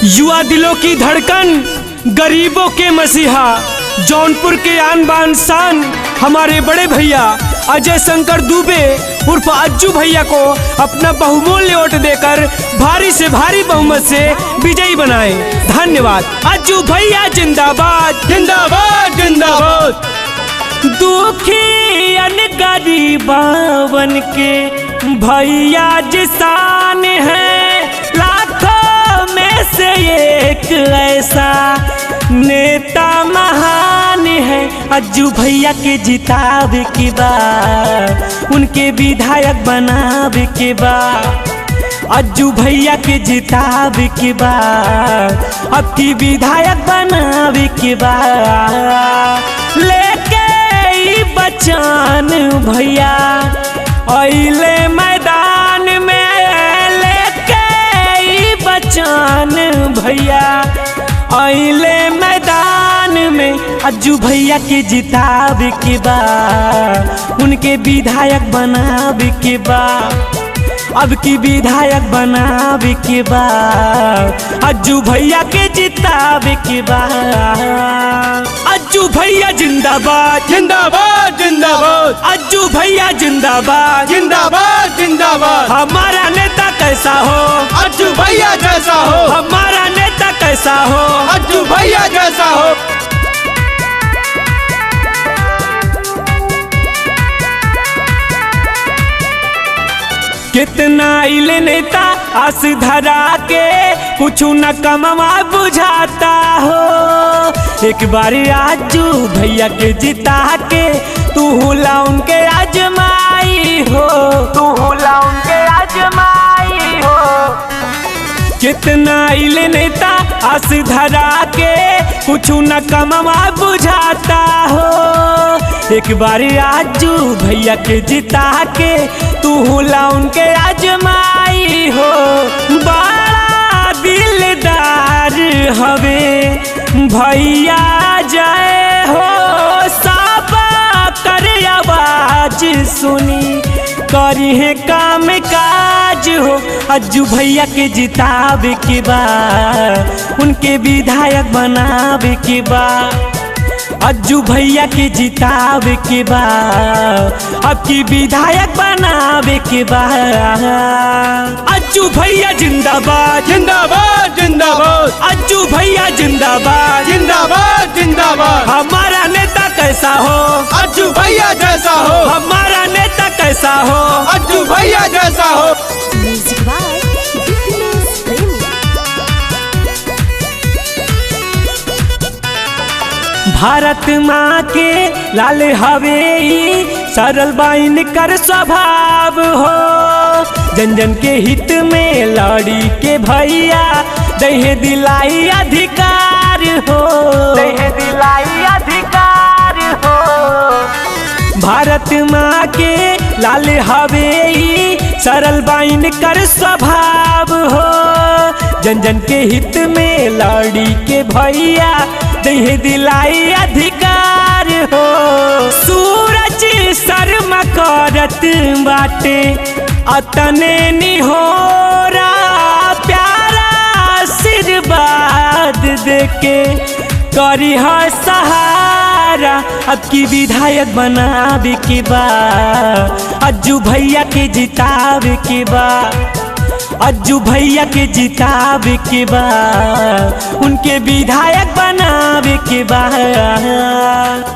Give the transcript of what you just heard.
युवा दिलों की धड़कन, गरीबों के मसीहा, जौनपुर के आन बान शान हमारे बड़े भैया अजय शंकर दुबे उर्फ अज्जू भैया को अपना बहुमूल्य वोट देकर भारी से भारी बहुमत से विजयी बनाए। धन्यवाद। अज्जू भैया जिंदाबाद जिंदाबाद जिंदाबाद। दुखियन गरीबन के भैया जिसान है, लाखों में से एक ऐसा नेता महान है। अज्जू भैया के जितावे के बाद उनके विधायक बनावे के बाद, अज्जू भैया के जितावे के बाद अब की विधायक बनावे के बाद लेके बचान भैया अइले मैदान में, लेके बचान भैया अइले मैदान में। अज्जू भैया के जितावे के बाद उनके विधायक बनावे के बाद अब की विधायक बनावे के बाद अज्जू भैया के जितावे के बाद। अज्जू भैया जिंदाबाद जिंदाबाद जिंदाबाद। अज्जू भैया जिंदाबाद जिंदाबाद जिंदाबाद। हमारा नेता कैसा हो अज्जू भैया जैसा हो, हमारा नेता कैसा हो अज्जू भैया जैसा हो। कितना इले नेता आस धरा के कुछ न कमवा बुझाता हो। एक बार अज्जू भैया के जिता के तू होला उनके आजमाई हो, तू होला उनके आजमाई हो। कितना इले नेता आस धरा के कुछ न कमवा बुझाता हो। एक बार अज्जू भैया के जिता के तू होला उनके आजमाई हो। बड़ा दिलदार हवे भैया जय हो, सब कर आवाज सुनी करी है काम काज हो। अज्जू भैया के जितावे के बाद उनके विधायक बनावे के बाद, अज्जू भैया के जितावे के बाद अब की विधायक बनावे के बाद। अज्जू भैया जिंदाबाद जिंदाबाद जिंदाबाद। अज्जू भैया जिंदाबाद जिंदाबाद जिंदाबाद। हमारा नेता कैसा हो अज्जू भैया जैसा हो, हमारा नेता कैसा हो अज्जू भैया जैसा हो। भारत माँ के लाल हवे सरल बाइन कर स्वभाव हो। जन जन के हित में लड़ी के भैया दहे दिलाई अधिकार हो, दहे दिलाई अधिकार हो। भारत माँ के लाल हवे सरल बाइन कर स्वभाव हो। जन जन के हित में लड़ी के भैया दहे दिलाई अधिकार हो। सूरज शर्मा करत बाटे अतने निहोरा, प्यारा आशीर्वाद देके करी है सहारा। अब की विधायक बनावे के बाद अज्जू भैया के जितावे के बाद, अज्जू भैया के जितावे के बाद उनके विधायक बनावे के बाद।